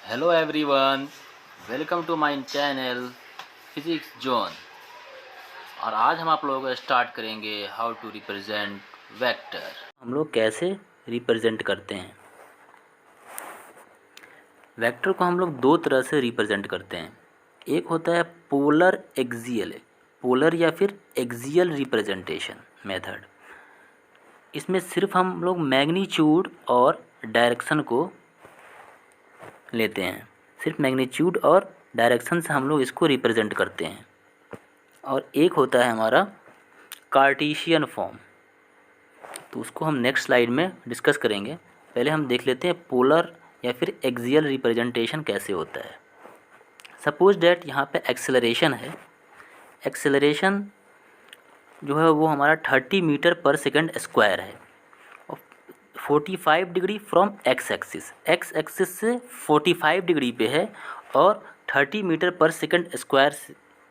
Hello everyone, welcome to my channel physics zone. और आज हम आप लोगों को स्टार्ट करेंगे हाउ टू रिप्रेजेंट वेक्टर। हम लोग कैसे रिप्रेजेंट करते हैं वेक्टर को। हम लोग दो तरह से रिप्रेजेंट करते हैं। एक होता है पोलर एक्सियल, पोलर या फिर एक्सियल रिप्रेजेंटेशन मेथड। इसमें सिर्फ हम लोग मैग्नीट्यूड और डायरेक्शन को लेते हैं, सिर्फ मैग्नीट्यूड और डायरेक्शन से हम लोग इसको रिप्रेजेंट करते हैं। और एक होता है हमारा कार्टेशियन फॉर्म, तो उसको हम नेक्स्ट स्लाइड में डिस्कस करेंगे। पहले हम देख लेते हैं पोलर या फिर एक्सियल रिप्रेजेंटेशन कैसे होता है। सपोज डैट यहाँ पे एक्सेलरेशन है। एक्सेलरेशन जो है वो हमारा 30 मीटर पर सेकंड स्क्वायर है और 45 degree from X axis, X axis से 45 डिग्री पे है और 30 मीटर पर सेकंड स्क्वायर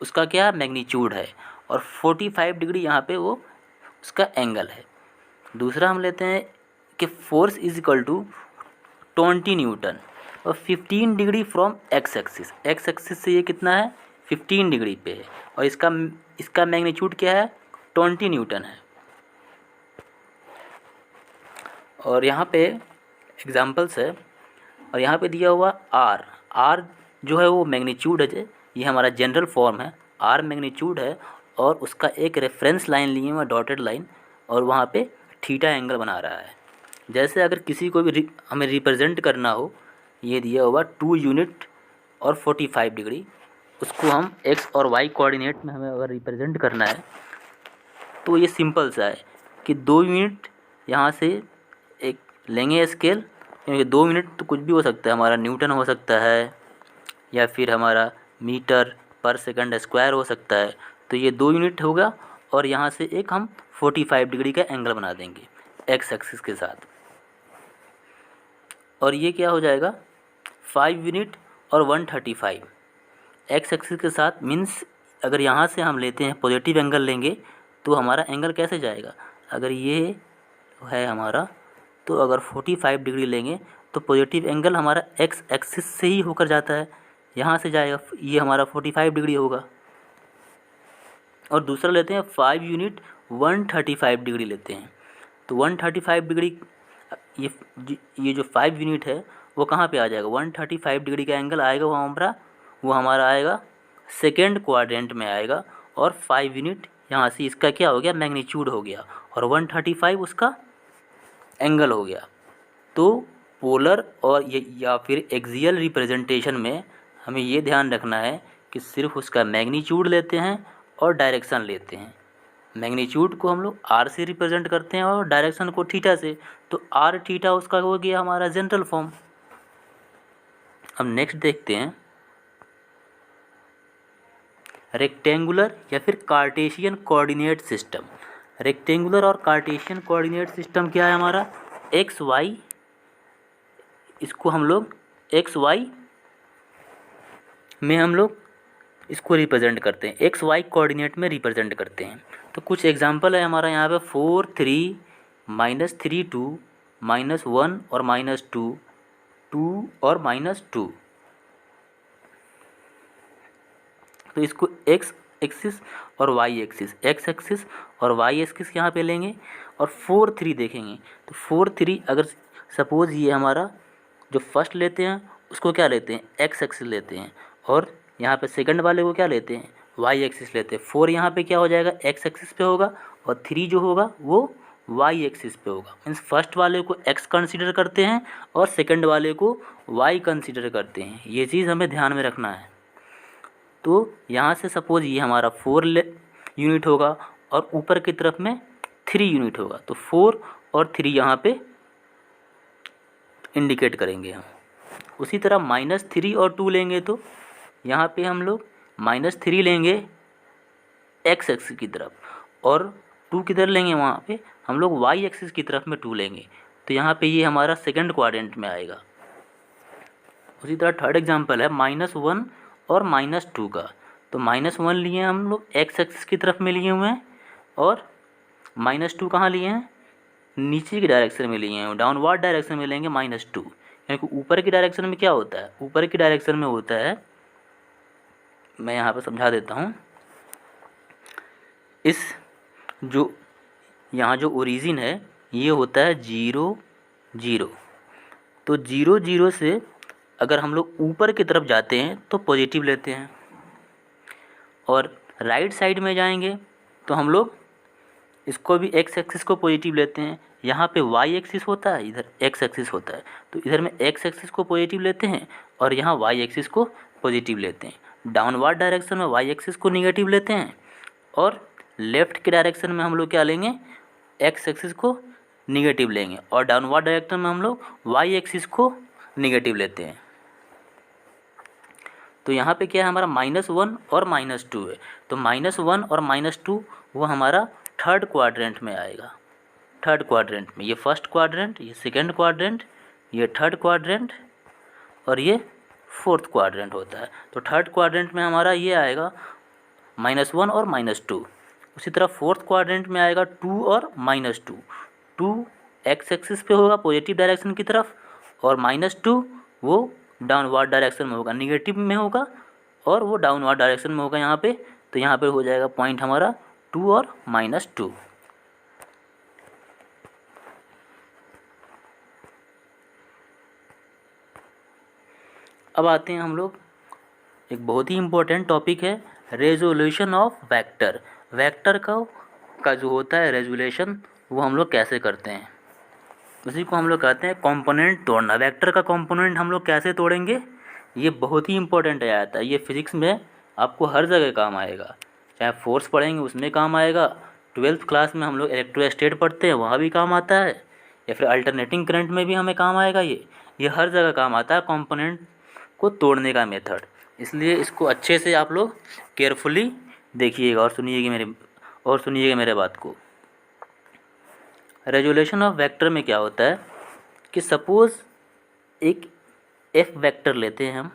उसका क्या मैग्नीट्यूड है और 45 डिग्री यहाँ पे वो उसका एंगल है। दूसरा हम लेते हैं कि force is equal to 20 newton और 15 degree from X axis, X axis से ये कितना है 15 डिग्री पे है और इसका मैग्नीट्यूड क्या है 20 न्यूटन है। और यहाँ पे एग्जांपल्स है और यहाँ पे दिया हुआ आर, आर जो है वो मैग्नीट्यूड है, ये हमारा जनरल फॉर्म है। आर मैग्नीट्यूड है और उसका एक रेफरेंस लाइन लिए हुआ डॉटेड लाइन और वहाँ पे थीटा एंगल बना रहा है। जैसे अगर किसी को भी हमें रिप्रेजेंट करना हो, ये दिया हुआ 2 यूनिट और 45 डिग्री, उसको हम एक्स और वाई कोऑर्डिनेट में हमें अगर रिप्रेजेंट करना है तो ये सिंपल सा है कि 2 यूनिट यहाँ से एक लेंगे स्केल, क्योंकि 2 यूनिट तो कुछ भी हो सकता है, हमारा न्यूटन हो सकता है या फिर हमारा मीटर पर सेकंड स्क्वायर हो सकता है। तो ये 2 यूनिट होगा और यहाँ से एक हम 45 डिग्री का एंगल बना देंगे एक्स एक्सिस के साथ। और ये क्या हो जाएगा 5 यूनिट और 135 एक्स एक्सिस के साथ। मीन्स अगर यहाँ से हम लेते हैं पॉजिटिव एंगल लेंगे तो हमारा एंगल कैसे जाएगा, अगर ये है हमारा, तो अगर 45 डिग्री लेंगे तो पॉजिटिव एंगल हमारा एक्स एक्सिस से ही होकर जाता है, यहाँ से जाएगा, ये हमारा 45 डिग्री होगा। और दूसरा लेते हैं 5 यूनिट 135 डिग्री लेते हैं, तो 135 डिग्री ये जो 5 यूनिट है वो कहाँ पे आ जाएगा, 135 डिग्री का एंगल आएगा वो हमारा आएगा सेकेंड क्वाड्रेंट में आएगा और 5 यूनिट यहाँ से इसका क्या हो गया मैग्नीट्यूड हो गया और 135 उसका एंगल हो गया। तो पोलर और या फिर एक्सियल रिप्रेजेंटेशन में हमें ये ध्यान रखना है कि सिर्फ उसका मैग्नीट्यूड लेते हैं और डायरेक्शन लेते हैं। मैग्नीट्यूड को हम लोग आर से रिप्रेजेंट करते हैं और डायरेक्शन को थीटा से, तो आर थीटा उसका हो गया हमारा जनरल फॉर्म। अब नेक्स्ट देखते हैं रेक्टेंगुलर या फिर कार्टेशियन कोऑर्डिनेट सिस्टम। रेक्टेंगुलर और कार्टेशियन कोऑर्डिनेट सिस्टम क्या है हमारा, एक्स वाई, इसको हम लोग एक्स वाई में हम लोग इसको रिप्रेजेंट करते हैं, एक्स वाई कोऑर्डिनेट में रिप्रेजेंट करते हैं। तो कुछ एग्जांपल है हमारा यहाँ पे 4 3 -3 2 -1 और -2 2 और -2। तो इसको एक्स एक्सिस और वाई एक्सिस, एक्स एक्सिस और वाई एक्सिस यहाँ पे लेंगे और 4 3 देखेंगे। तो 4 3 अगर सपोज़ ये हमारा जो फर्स्ट लेते हैं उसको क्या लेते हैं एक्स एक्सिस लेते हैं और यहाँ पे सेकंड वाले को क्या लेते हैं वाई एक्सिस लेते हैं। 4 यहाँ पे क्या हो जाएगा एक्स एक्सिस पे होगा और 3 जो होगा वो वाई एक्सिस पे होगा। मीन्स फर्स्ट वाले को एक्स कंसीडर करते हैं और सेकंड वाले को वाई कंसीडर करते हैं, ये चीज़ हमें ध्यान में रखना है। तो यहाँ से सपोज़ ये हमारा 4 यूनिट होगा और ऊपर की तरफ में 3 यूनिट होगा, तो 4 और 3 यहाँ पे इंडिकेट करेंगे हम। उसी तरह -3 और 2 लेंगे तो यहाँ पे हम लोग -3 लेंगे एक्स एक्सिस की तरफ और 2 किधर लेंगे, वहाँ पे हम लोग वाई एक्सिस की तरफ में 2 लेंगे, तो यहाँ पे ये हमारा सेकंड क्वाड्रेंट में आएगा। उसी तरह थर्ड एग्जांपल है -1 और -2 का, तो -1 लिए हम लोग एक्स एक्सिस की तरफ में लिए हुए हैं और -2 कहाँ लिए हैं नीचे की डायरेक्शन में लिए हैं, डाउनवर्ड डायरेक्शन में लेंगे -2, क्योंकि ऊपर की डायरेक्शन में क्या होता है, ऊपर की डायरेक्शन में होता है, मैं यहाँ पर समझा देता हूँ, इस जो यहाँ जो ओरिजिन है ये होता है 0 0। तो 0 0 से अगर हम लोग ऊपर की तरफ जाते हैं तो पॉजिटिव लेते हैं, और राइट साइड में जाएंगे तो हम लोग इसको भी एक्स एक्सिस को पॉजिटिव लेते हैं। यहाँ पे वाई एक्सिस होता है, इधर एक्स एक्सिस होता है, तो इधर में एक्स एक्सिस को पॉजिटिव लेते हैं और यहाँ वाई एक्सिस को पॉजिटिव लेते हैं। डाउनवर्ड डायरेक्शन में वाई एक्सिस को निगेटिव लेते हैं, और लेफ़्ट के डायरेक्शन में हम लोग क्या लेंगे, एक्स एक्सिस को निगेटिव लेंगे, और डाउनवर्ड डायरेक्शन में हम लोग वाई एक्सिस को निगेटिव लेते हैं। तो यहाँ पे क्या है, हमारा -1 और -2 है। तो -1 और -2 वो हमारा थर्ड क्वाड्रेंट में आएगा। थर्ड क्वाड्रेंट में, ये फर्स्ट क्वाड्रेंट, ये सेकंड क्वाड्रेंट, ये थर्ड क्वाड्रेंट और ये फोर्थ क्वाड्रेंट होता है। तो थर्ड क्वाड्रेंट में हमारा ये आएगा -1 और -2। उसी तरह फोर्थ क्वाड्रेंट में आएगा 2 और -2। 2 एक्स एक्सिस पे होगा पॉजिटिव डायरेक्शन की तरफ, और -2 वो डाउनवर्ड डायरेक्शन में होगा, निगेटिव में होगा, और वो डाउनवर्ड डायरेक्शन में होगा यहाँ पे। तो यहाँ पे हो जाएगा पॉइंट हमारा 2 और -2। अब आते हैं हम लोग, एक बहुत ही इम्पोर्टेंट टॉपिक है रेजोल्यूशन ऑफ वेक्टर। वेक्टर का जो होता है रेजोल्यूशन, वो हम लोग कैसे करते हैं, उसी को हम लोग कहते हैं कंपोनेंट तोड़ना। वेक्टर का कंपोनेंट हम लोग कैसे तोड़ेंगे, ये बहुत ही इंपॉर्टेंट है आता है। ये फिज़िक्स में आपको हर जगह काम आएगा, चाहे फोर्स पढ़ेंगे उसमें काम आएगा, 12th क्लास में हम लोग इलेक्ट्रोस्टैट पढ़ते हैं वहाँ भी काम आता है, या फिर अल्टरनेटिंग करंट में भी हमें काम आएगा। ये हर जगह काम आता है कंपोनेंट को तोड़ने का मेथड। इसलिए इसको अच्छे से आप लोग केयरफुली देखिएगा और सुनिएगा मेरे बात को। रेजोल्यूशन ऑफ वेक्टर में क्या होता है कि सपोज़ एक एफ वेक्टर लेते हैं हम,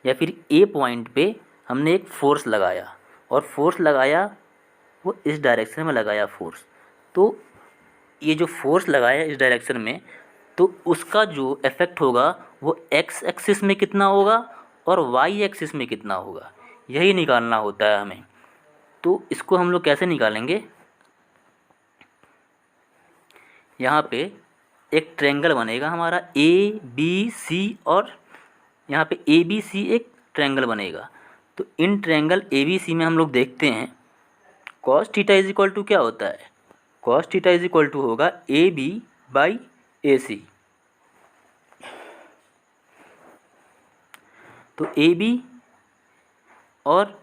या फिर ए पॉइंट पे हमने एक फोर्स लगाया, और फोर्स लगाया वो इस डायरेक्शन में लगाया फोर्स। तो ये जो फोर्स लगाया इस डायरेक्शन में, तो उसका जो इफ़ेक्ट होगा वो एक्स एक्सिस में कितना होगा और वाई एक्सिस में कितना होगा, यही निकालना होता है हमें। तो इसको हम लोग कैसे निकालेंगे, यहाँ पे एक ट्रायंगल बनेगा हमारा ए बी सी, और यहाँ पे ए बी सी एक ट्रायंगल बनेगा। तो in triangle A B C में हम लोग देखते हैं cos theta is equal to क्या होता है, cos theta is equal to होगा ए बी बाई ए सी। तो ए बी, और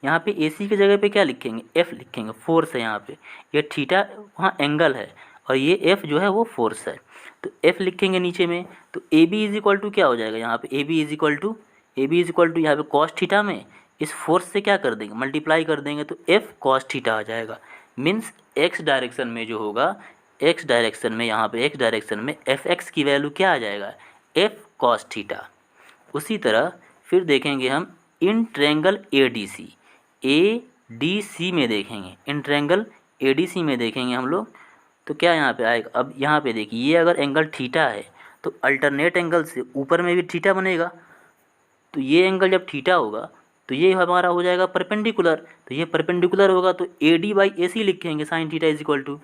यहाँ पे ए सी की जगह पे क्या लिखेंगे, एफ लिखेंगे, फोर्स है यहाँ पे, ये थीटा वहाँ एंगल है, और ये एफ जो है वो फोर्स है। तो एफ लिखेंगे नीचे में। तो A B is equal to क्या हो जाएगा, यहाँ पे A B is equal to यहाँ पे कॉस थीटा में इस फोर्स से क्या कर देंगे, मल्टीप्लाई कर देंगे, तो एफ कॉस थीटा आ जाएगा। मीन्स एक्स डायरेक्शन में जो होगा, एक्स डायरेक्शन में, यहाँ पे एक्स डायरेक्शन में एफ एक्स की वैल्यू क्या आ जाएगा, एफ कॉस थीटा। उसी तरह फिर देखेंगे हम in triangle A D C में देखेंगे, in triangle A D C में देखेंगे हम लोग, तो क्या यहाँ पे आएगा। अब यहाँ पे देखिए, ये अगर एंगल थीटा है तो अल्टरनेट एंगल से ऊपर में भी थीटा बनेगा। तो ये एंगल जब थीटा होगा तो ये हमारा हो जाएगा परपेंडिकुलर। तो ये परपेंडिकुलर होगा तो A D by A C लिखेंगे, sine theta is equal to,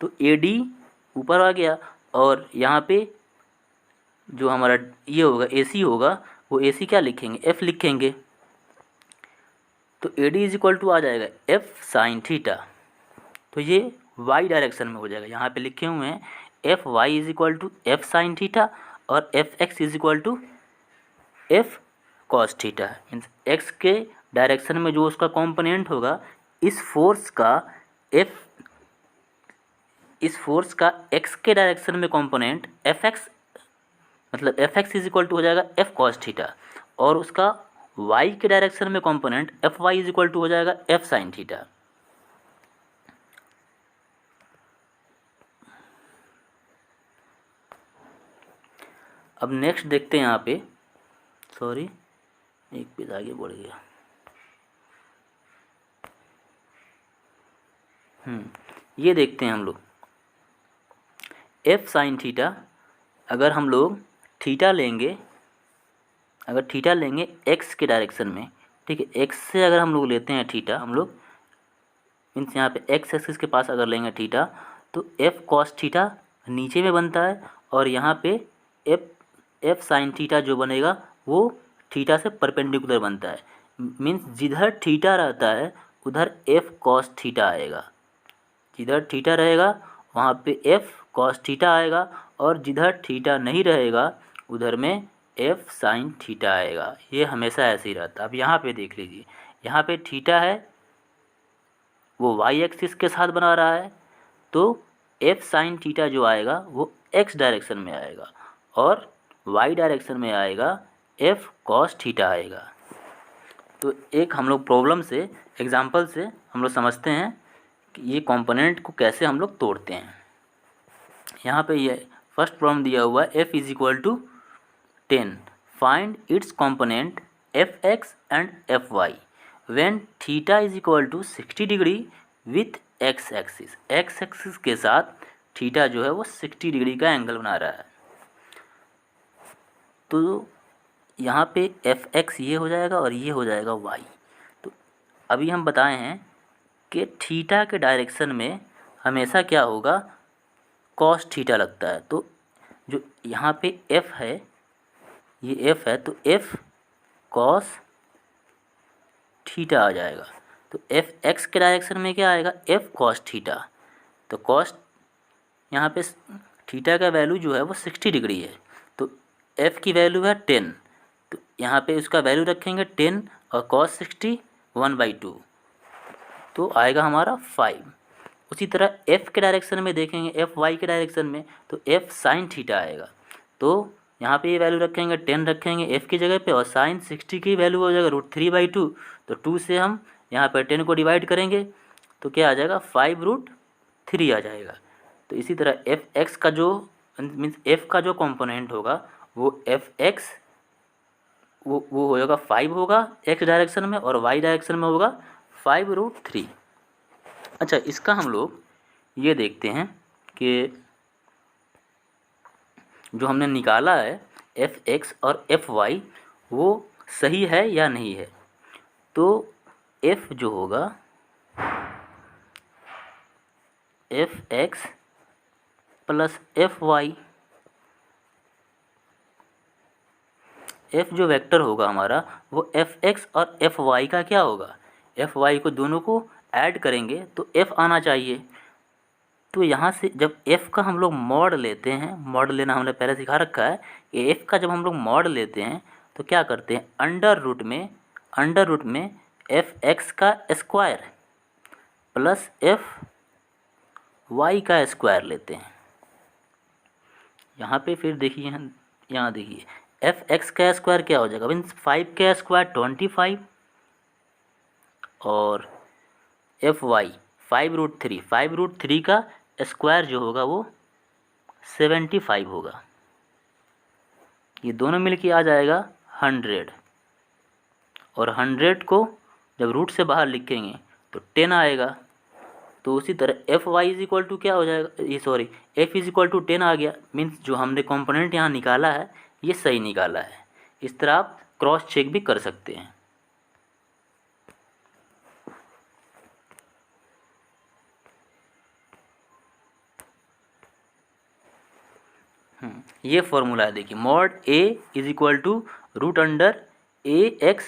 तो ए डी ऊपर आ गया, और यहाँ पे जो हमारा ये होगा ए सी होगा, वो ए सी क्या लिखेंगे, एफ लिखेंगे। तो A D is equal to आ जाएगा एफ साइन थीटा। तो ये वाई डायरेक्शन में हो जाएगा, यहाँ पे लिखे हुए हैं F Y is equal to F sine theta, और F X is equal to F cos theta. Means X के डायरेक्शन में जो उसका कॉम्पोनेंट होगा, इस फोर्स का एक्स के डायरेक्शन में कॉम्पोनेंट एफ एक्स, मतलब F X is equal to हो जाएगा एफ कॉस थीटा, और उसका वाई के डायरेक्शन में component F Y is equal to हो जाएगा एफ साइन थीटा। अब नेक्स्ट देखते हैं यहाँ पे, सॉरी एक पेज आगे बढ़ गया। ये देखते हैं हम लोग एफ साइन थीटा, अगर हम लोग थीटा लेंगे, अगर थीटा लेंगे एक्स के डायरेक्शन में, ठीक है, एक्स से अगर हम लोग लेते हैं थीटा, हम लोग मीन्स यहाँ पे एक्स एक्सिस के पास अगर लेंगे थीटा, तो एफ कॉस थीटा नीचे में बनता है, और यहाँ पे एफ साइन थीटा जो बनेगा वो थीटा से परपेंडिकुलर बनता है। मीन्स जिधर थीटा रहता है उधर एफ कॉस थीटा आएगा, जिधर थीटा रहेगा वहाँ पे एफ कॉस थीटा आएगा, और जिधर थीटा नहीं रहेगा उधर में एफ साइन थीटा आएगा। ये हमेशा ऐसे ही रहता है। अब यहाँ पे देख लीजिए, यहाँ पे थीटा है वो वाई एक्सिस के साथ बना रहा है, तो एफ साइन थीटा जो आएगा वो एक्स डायरेक्शन में आएगा, और वाई डायरेक्शन में आएगा एफ कॉस थीटा आएगा। तो एक हम लोग प्रॉब्लम से, एग्जांपल से हम लोग समझते हैं कि ये कंपोनेंट को कैसे हम लोग तोड़ते हैं। यहाँ पे ये फर्स्ट प्रॉब्लम दिया हुआ है, f is equal to 10, find its component F X and F Y when theta is equal to 60 degree with X axis. X axis के साथ थीटा जो है वो 60 डिग्री का एंगल बना रहा है। तो यहाँ पे एफ एक्स ये हो जाएगा और ये हो जाएगा वाई। तो अभी हम बताए हैं कि थीटा के डायरेक्शन में हमेशा क्या होगा, कॉस थीटा लगता है। तो जो यहाँ पे एफ है, ये एफ है, तो एफ कॉस थीटा आ जाएगा। तो एफ एक्स के डायरेक्शन में क्या आएगा, एफ कॉस थीटा। तो कॉस यहाँ पे थीटा का वैल्यू जो है वो 60 डिग्री है, तो एफ की वैल्यू है 10, तो यहाँ पे उसका वैल्यू रखेंगे 10 और कॉस 60 1/2, तो आएगा हमारा 5। उसी तरह एफ़ के डायरेक्शन में देखेंगे, एफ वाई के डायरेक्शन में, तो एफ साइन थीटा आएगा। तो यहाँ पे ये वैल्यू रखेंगे 10 रखेंगे एफ़ की जगह पे, और साइन 60 की वैल्यू हो जाएगा √3/2। तो 2 से हम यहाँ पर 10 को डिवाइड करेंगे तो क्या आ जाएगा, 5√3 आ जाएगा। तो इसी तरह एफ एक्स का जो मीन्स एफ़ का जो कंपोनेंट होगा वो एफ एक्स वो होगा 5 होगा एक्स डायरेक्शन में, और वाई डायरेक्शन में होगा 5√3। अच्छा, इसका हम लोग ये देखते हैं कि जो हमने निकाला है एफ एक्स और एफ वाई वो सही है या नहीं है। तो एफ जो होगा F X plus F Y, F जो वेक्टर होगा हमारा वो एफ एक्स और एफ वाई का क्या होगा, एफ वाई को दोनों को ऐड करेंगे तो एफ आना चाहिए। तो यहाँ से जब एफ़ का हम लोग मॉड लेते हैं, मॉड लेना हमने पहले सिखा रखा है कि एफ़ का जब हम लोग मॉड लेते हैं तो क्या करते हैं, अंडर रूट में एफ एक्स का स्क्वायर प्लस एफ वाई का स्क्वायर लेते हैं। यहाँ पे फिर देखिए, यहाँ देखिए एफ एक्स का स्क्वायर क्या हो जाएगा, मीन्स 5 का स्क्वायर 25, और एफ वाई 5√3 का स्क्वायर जो होगा वो 75 होगा। ये दोनों मिलके आ जाएगा 100, और 100 को जब रूट से बाहर लिखेंगे तो 10 आएगा। तो उसी तरह F Y is equal to क्या हो जाएगा, ये sorry F is equal to 10 आ गया। मीन्स जो हमने कंपोनेंट यहाँ निकाला है ये सही निकाला है। इस तरह आप क्रॉस चेक भी कर सकते हैं। ये फॉर्मूला है, देखिए mod A is equal to √ए(x)²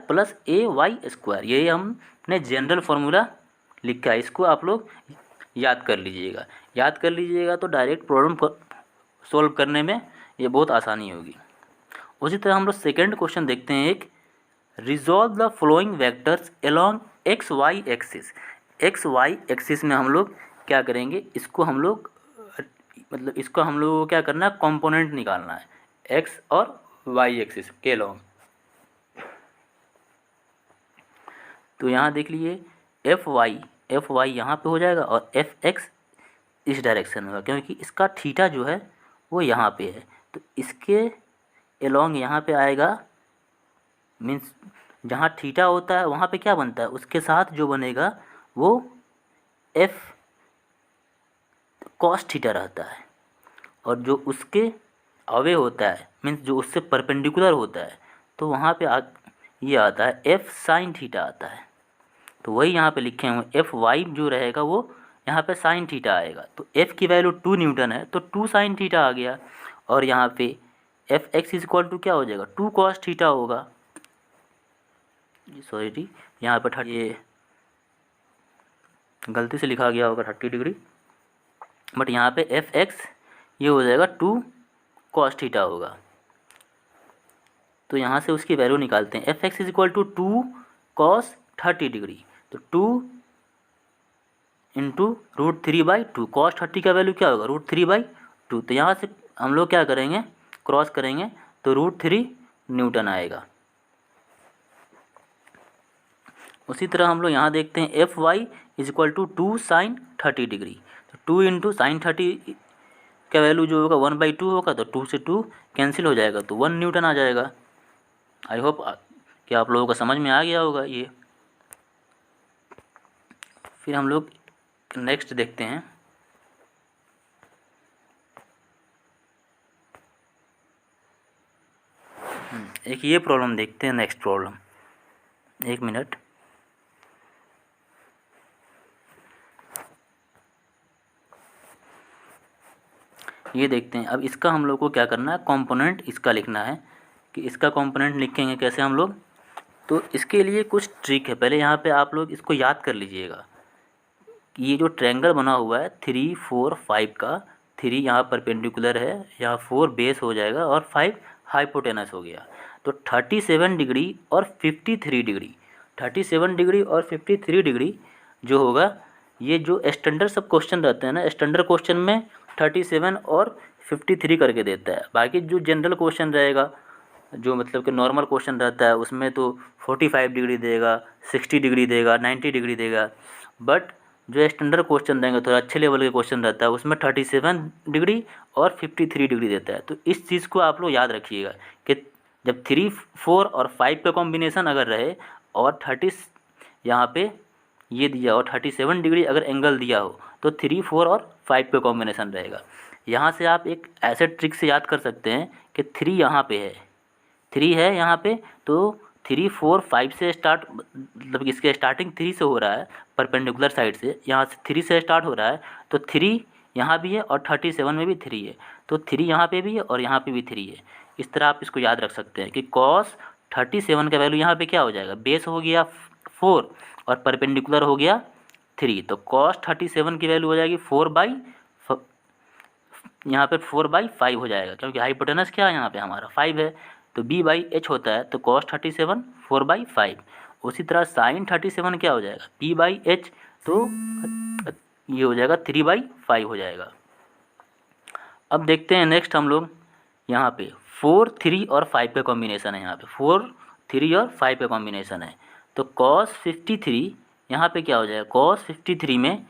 प्लस ay² ये हमने जनरल फार्मूला लिखा है। इसको आप लोग याद कर लीजिएगा तो डायरेक्ट प्रॉब्लम को सॉल्व करने में ये बहुत आसानी होगी। उसी तरह हम लोग सेकेंड क्वेश्चन देखते हैं, एक resolve the following vectors along X Y axis. X Y axis में हम लोग क्या करेंगे, इसको हम लोग को क्या करना है, कंपोनेंट निकालना है एक्स और वाई एक्सिस के लॉन्ग। तो यहाँ देख लीजिए एफ वाई यहाँ पे हो जाएगा और एफ एक्स इस डायरेक्शन में होगा, क्योंकि इसका थीटा जो है वो यहाँ पे है। तो इसके एलॉन्ग यहाँ पे आएगा, मीन्स जहाँ थीटा होता है वहाँ पे क्या बनता है, उसके साथ जो बनेगा वो एफ कॉस थीटा रहता है, और जो उसके अवे होता है, मीन्स जो उससे परपेंडिकुलर होता है, तो वहाँ पे ये आता है एफ साइन थीटा आता है। तो वही यहाँ पे लिखे हुए एफ वाई जो रहेगा वो यहाँ पे साइन थीटा आएगा। तो एफ की वैल्यू 2 न्यूटन है तो 2 साइन थीटा आ गया। और यहाँ पे F X is equal to क्या हो जाएगा, 2 कॉस थीटा होगा। सॉरी जी, यहाँ पर ये गलती से लिखा गया होगा 30 डिग्री, बट यहाँ पे एफ एक्स ये हो जाएगा 2 कॉस थीटा होगा। तो यहाँ से उसकी वैल्यू निकालते हैं, F X is equal to 2 cos 30 degree. तो 2 इंटू √3/2, कॉस 30 का वैल्यू क्या होगा, √3/2। तो यहाँ से हम लोग क्या करेंगे, क्रॉस करेंगे तो √3 न्यूटन आएगा। उसी तरह हम लोग यहाँ देखते हैं F Y is equal to 2 sine 30 degree. तो 2 इंटू साइन 30 का वैल्यू जो होगा 1/2 होगा, तो 2 से 2 कैंसिल हो जाएगा, तो 1 न्यूटन आ जाएगा। आई होप कि आप लोगों को समझ में आ गया होगा ये। फिर हम लोग नेक्स्ट देखते हैं, एक ये प्रॉब्लम देखते हैं, नेक्स्ट प्रॉब्लम, एक मिनट। ये देखते हैं, अब इसका हम लोग को क्या करना है, कंपोनेंट इसका लिखना है। कि इसका कंपोनेंट लिखेंगे कैसे हम लोग, तो इसके लिए कुछ ट्रिक है। पहले यहाँ पे आप लोग इसको याद कर लीजिएगा कि ये जो ट्रायंगल बना हुआ है 3, 4, 5 का, 3 यहाँ परपेंडिकुलर है, यहाँ 4 बेस हो जाएगा और 5 हाइपोटेनस हो गया। तो 37 डिग्री और 53 डिग्री, 37 डिग्री और 53 डिग्री जो होगा, ये जो स्टैंडर्ड सब क्वेश्चन रहते हैं ना, स्टैंडर्ड क्वेश्चन में 37 और 53 करके देता है। बाकी जो जनरल क्वेश्चन रहेगा, जो मतलब कि नॉर्मल क्वेश्चन रहता है, उसमें तो 45 डिग्री देगा, 60 डिग्री देगा, 90 डिग्री देगा। बट जो स्टैंडर्ड क्वेश्चन देंगे, थोड़ा अच्छे लेवल के क्वेश्चन रहता है, उसमें 37 डिग्री और 53 डिग्री देता है। तो इस चीज़ को आप लोग याद रखिएगा कि जब 3, 4 और 5 का कॉम्बिनेशन अगर रहे और 30 यहाँ पे ये दिया और 37 डिग्री अगर एंगल दिया हो, तो 3, 4 और 5 का कॉम्बिनेशन रहेगा। यहाँ से आप एक ऐसे ट्रिक से याद कर सकते हैं कि 3 यहाँ पे है, 3 है यहाँ पे, तो 3, 4, 5 से स्टार्ट, मतलब इसके स्टार्टिंग 3 से हो रहा है परपेंडिकुलर साइड से, यहाँ से 3 से स्टार्ट हो रहा है, तो 3 यहाँ भी है और 37 में भी 3 है, तो 3 यहाँ पे भी है और यहाँ पे भी 3 है। इस तरह आप इसको याद रख सकते हैं कि कॉस 37 का वैल्यू यहाँ पे क्या हो जाएगा, बेस हो गया 4 और परपेंडिकुलर हो गया 3, तो कॉस 37 की वैल्यू हो जाएगी 4/, यहाँ पे 4/5 हो जाएगा, क्योंकि हाइपोटेनस क्या है यहाँ पे हमारा 5 है, तो b/h होता है, तो cos 37 4/5। उसी तरह sin 37 क्या हो जाएगा, p/h, तो ये हो जाएगा 3/5 हो जाएगा। अब देखते हैं नेक्स्ट हम लोग, यहाँ पे 4, 3 और 5 का कॉम्बिनेशन है, यहाँ पे 4, 3 और 5 का कॉम्बिनेशन है, तो cos 53 यहाँ पे क्या हो जाएगा, cos 53 में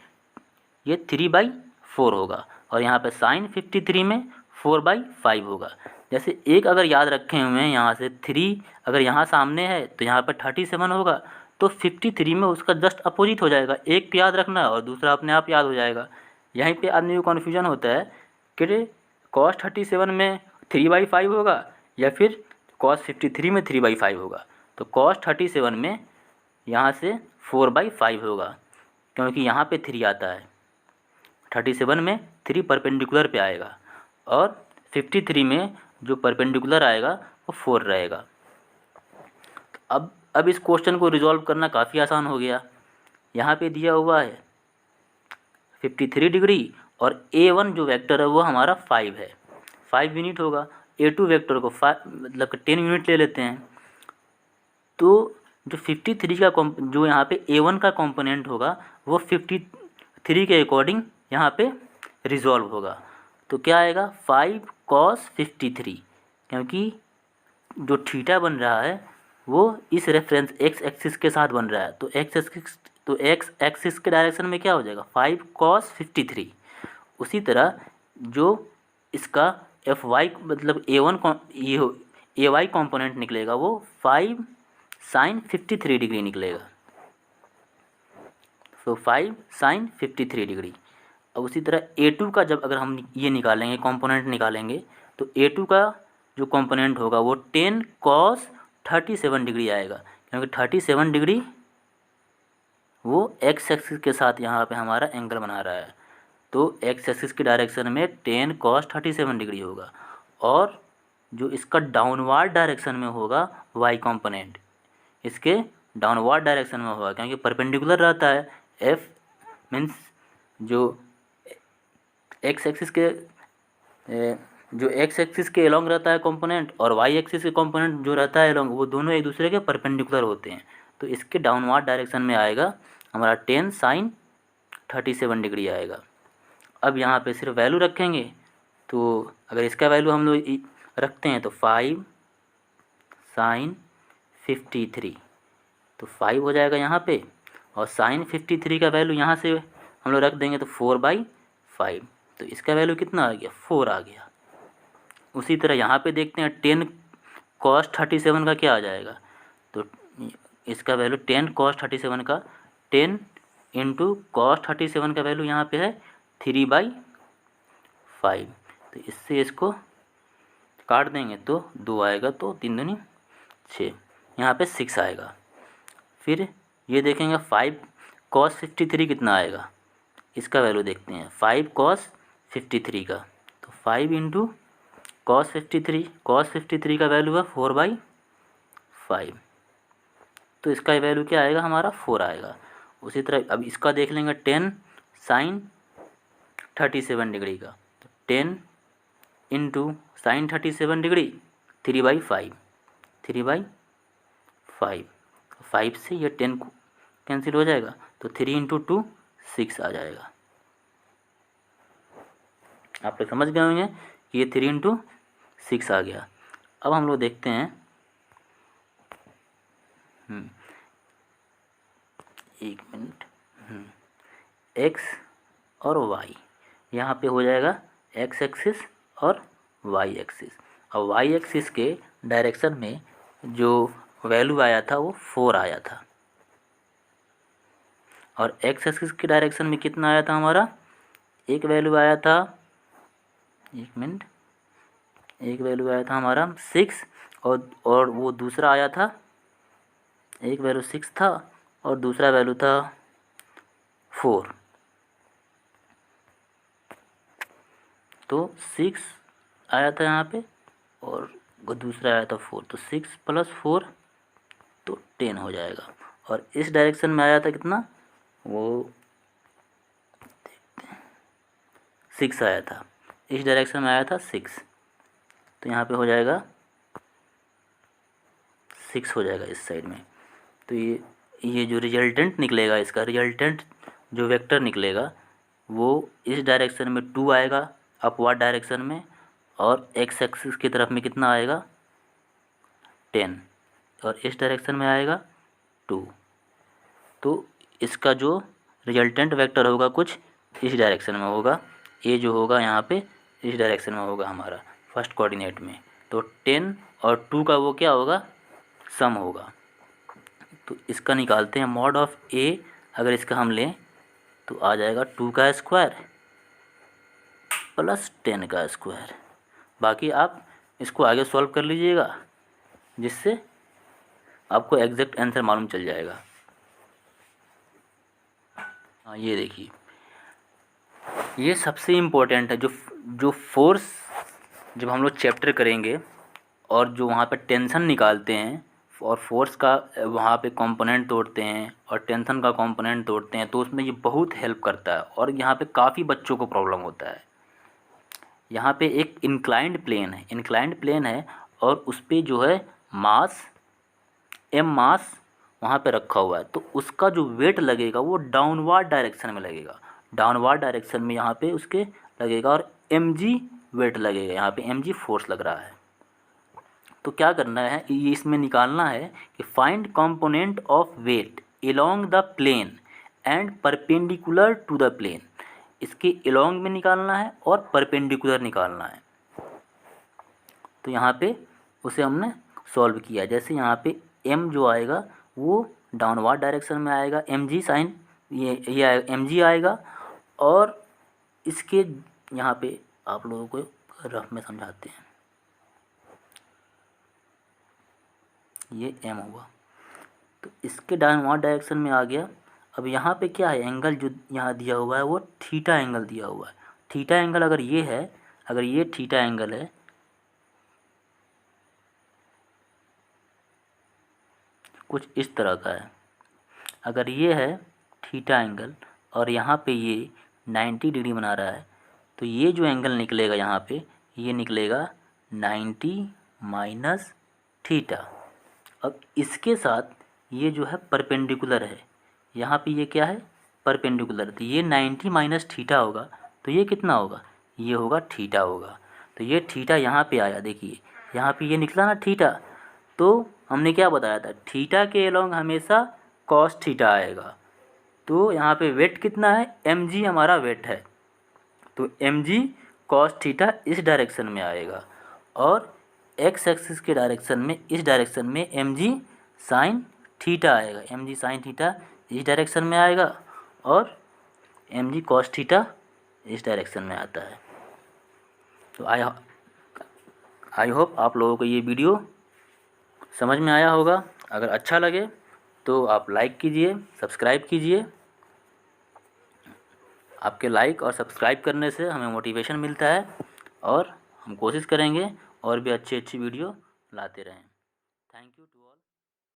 ये 3/4 होगा और यहाँ पे sin 53 में 4/5 होगा। जैसे एक अगर याद रखे हुए हैं, यहाँ से 3 अगर यहाँ सामने है तो यहाँ पर 37 होगा, तो 53 में उसका जस्ट अपोजिट हो जाएगा। एक पे याद रखना है और दूसरा अपने आप याद हो जाएगा। यहीं पे आदमी को कन्फ्यूजन होता है कि cos 37 में 3/5 होगा या फिर cos 53 में 3/5 होगा। तो cos 37 में यहाँ से 4/5 होगा, क्योंकि यहाँ पे 3 आता है, 37 में 3 परपेंडिकुलर पे आएगा और 53 में जो परपेंडिकुलर आएगा वो 4 रहेगा। अब इस क्वेश्चन को रिजॉल्व करना काफ़ी आसान हो गया। यहाँ पे दिया हुआ है 53 डिग्री और A1 जो वेक्टर है वो हमारा 5 है, 5 यूनिट होगा। A2 वेक्टर को 5 मतलब 10 यूनिट ले लेते हैं। तो जो 53 का जो यहाँ पे A1 का कंपोनेंट होगा वो 53 के अकॉर्डिंग यहाँ पे रिजॉल्व होगा। तो क्या आएगा, 5 cos 53, क्योंकि जो थीटा बन रहा है वो इस रेफरेंस x एक्सिस के साथ बन रहा है, तो x एक्सिस के डायरेक्शन में क्या हो जाएगा, 5 cos 53। उसी तरह जो इसका fy मतलब ay कंपोनेंट निकलेगा वो 5 sin 53 डिग्री निकलेगा, तो 5 sin 53 डिग्री। अब उसी तरह A2 का जब अगर हम ये निकालेंगे, कंपोनेंट निकालेंगे, तो A2 का जो कंपोनेंट होगा वो 10 cos 37 डिग्री आएगा, क्योंकि 37 डिग्री वो एक्स एक्सिस के साथ यहाँ पे हमारा एंगल बना रहा है। तो एक्स एक्सिस की डायरेक्शन में 10 cos 37 डिग्री होगा, और जो इसका डाउनवर्ड डायरेक्शन में होगा वाई कंपोनेंट, इसके डाउनवर्ड डायरेक्शन में होगा, क्योंकि परपेंडिकुलर रहता है। एफ मीन्स जो एक्स एक्सिस के जो एक्स एक्सिस के एलोंग रहता है कंपोनेंट, और वाई एक्सिस के कंपोनेंट जो रहता है एलोंग, वो दोनों एक दूसरे के परपेंडिकुलर होते हैं। तो इसके डाउनवर्ड डायरेक्शन में आएगा हमारा 10 sin 37 डिग्री आएगा। अब यहाँ पे सिर्फ वैल्यू रखेंगे, तो अगर इसका वैल्यू हम लोग रखते हैं तो 5 sin 53, तो 5 हो जाएगा यहाँ पे, और sin 53 का वैल्यू यहाँ से हम लोग रख देंगे तो 4/5, तो इसका वैल्यू कितना आ गया, 4 आ गया। उसी तरह यहाँ पे देखते हैं 10 cos 37 का क्या आ जाएगा, तो इसका वैल्यू 10 cos 37 का 10 इंटू cos 37 का वैल्यू यहाँ पे है 3/5, तो इससे इसको काट देंगे तो 2 आएगा, तो 3 दूनी 6, यहाँ पे 6 आएगा। फिर ये देखेंगे 5 cos 53 कितना आएगा, इसका वैल्यू देखते हैं 5 cos 53 का, तो 5 इंटू cos 53 का वैल्यू है 4/5, तो इसका वैल्यू क्या आएगा हमारा 4 आएगा। उसी तरह अब इसका देख लेंगे 10 sin 37 डिग्री का, तो 10 इंटू sin 37 डिग्री 3/5, 5 से ये 10 कैंसिल हो जाएगा, तो 3 इंटू 2 6 आ जाएगा। आप लोग समझ गए होंगे कि ये 3 इंटू 6 आ गया। अब हम लोग देखते हैं एक मिनट, एक्स और वाई, यहाँ पे हो जाएगा एक्स एक्सिस और वाई एक्सिस। और वाई एक्सिस के डायरेक्शन में जो वैल्यू आया था वो 4 आया था, और एक्स एक्सिस के डायरेक्शन में कितना आया था हमारा, एक वैल्यू आया था, एक मिनट, एक वैल्यू आया था हमारा 6, और वो दूसरा आया था, एक वैल्यू 6 था और दूसरा वैल्यू था 4, तो 6 आया था यहाँ पे और दूसरा आया था 4, तो 6 + 4 तो 10 हो जाएगा। और इस डायरेक्शन में आया था कितना, वो देखते हैं 6 आया था, इस डायरेक्शन में आया था 6, तो यहाँ पे हो जाएगा 6 हो जाएगा इस साइड में। तो ये जो रिजल्टेंट निकलेगा, इसका रिजल्टेंट जो वेक्टर निकलेगा वो इस डायरेक्शन में 2 आएगा अपवर्ड डायरेक्शन में, और एक्स एक्सिस की तरफ में कितना आएगा 10, और इस डायरेक्शन में आएगा 2। तो इसका जो रिजल्टेंट वेक्टर होगा कुछ इस डायरेक्शन में होगा, ये जो होगा यहाँ पे इस डायरेक्शन में होगा हमारा फर्स्ट कोऑर्डिनेट में। तो 10 और 2 का वो क्या होगा, सम होगा। तो इसका निकालते हैं मॉड ऑफ ए, अगर इसका हम लें तो आ जाएगा 2 का स्क्वायर प्लस 10 का स्क्वायर। बाकी आप इसको आगे सॉल्व कर लीजिएगा, जिससे आपको एग्जैक्ट आंसर मालूम चल जाएगा। हाँ, ये देखिए, ये सबसे इम्पोर्टेंट है। जो फोर्स जब हम लोग चैप्टर करेंगे और जो वहाँ पे टेंशन निकालते हैं और फोर्स का वहाँ पे कंपोनेंट तोड़ते हैं और टेंशन का कंपोनेंट तोड़ते हैं, तो उसमें ये बहुत हेल्प करता है। और यहाँ पे काफ़ी बच्चों को प्रॉब्लम होता है। यहाँ पे एक इंक्लाइंड प्लेन है और उस पर जो है मास मास वहाँ पे रखा हुआ है, तो उसका जो वेट लगेगा वो डाउनवर्ड डायरेक्शन में लगेगा। डाउनवर्ड डायरेक्शन में यहाँ पे उसके लगेगा और mg वेट लगेगा, यहाँ पे mg फोर्स लग रहा है। तो क्या करना है, ये इसमें निकालना है कि find component of weight along the plane and perpendicular to the plane. इसके एलोंग में निकालना है और परपेंडिकुलर निकालना है। तो यहाँ पे उसे हमने सॉल्व किया। जैसे यहाँ पे m जो आएगा वो डाउनवर्ड डायरेक्शन में आएगा, mg साइन ये mg आएगा, और इसके यहाँ पे आप लोगों को रफ में समझाते हैं। ये एम हुआ, तो इसके डाउनवर्ड डायरेक्शन में आ गया। अब यहाँ पे क्या है, एंगल जो यहाँ दिया हुआ है वो थीटा एंगल दिया हुआ है। थीटा एंगल अगर ये है, अगर ये थीटा एंगल है, कुछ इस तरह का है, अगर ये है थीटा एंगल और यहाँ पे ये 90 डिग्री बना रहा है, तो ये जो एंगल निकलेगा यहाँ पे, ये निकलेगा 90 माइनस थीटा। अब इसके साथ ये जो है परपेंडिकुलर है, यहाँ पे ये क्या है, परपेंडिकुलर, तो ये 90 माइनस थीटा होगा, तो ये कितना होगा, ये होगा थीटा होगा। तो ये थीटा यहाँ पे आया, देखिए यहाँ पे ये निकला ना थीटा, तो हमने क्या बताया था, थीटा के अलोंग हमेशा कॉस थीटा आएगा। तो यहाँ पे वेट कितना है, mg हमारा वेट है, तो mg कॉस थीटा इस डायरेक्शन में आएगा, और एक्स एक्सिस के डायरेक्शन में, इस डायरेक्शन में mg साइन थीटा आएगा, mg साइन थीटा इस डायरेक्शन में आएगा, और mg कॉस थीटा इस डायरेक्शन में आता है। तो आई होप आप लोगों को ये वीडियो समझ में आया होगा। अगर अच्छा लगे तो आप लाइक कीजिए, सब्सक्राइब कीजिए। आपके लाइक और सब्सक्राइब करने से हमें मोटिवेशन मिलता है, और हम कोशिश करेंगे और भी अच्छी अच्छी वीडियो लाते रहें। Thank you.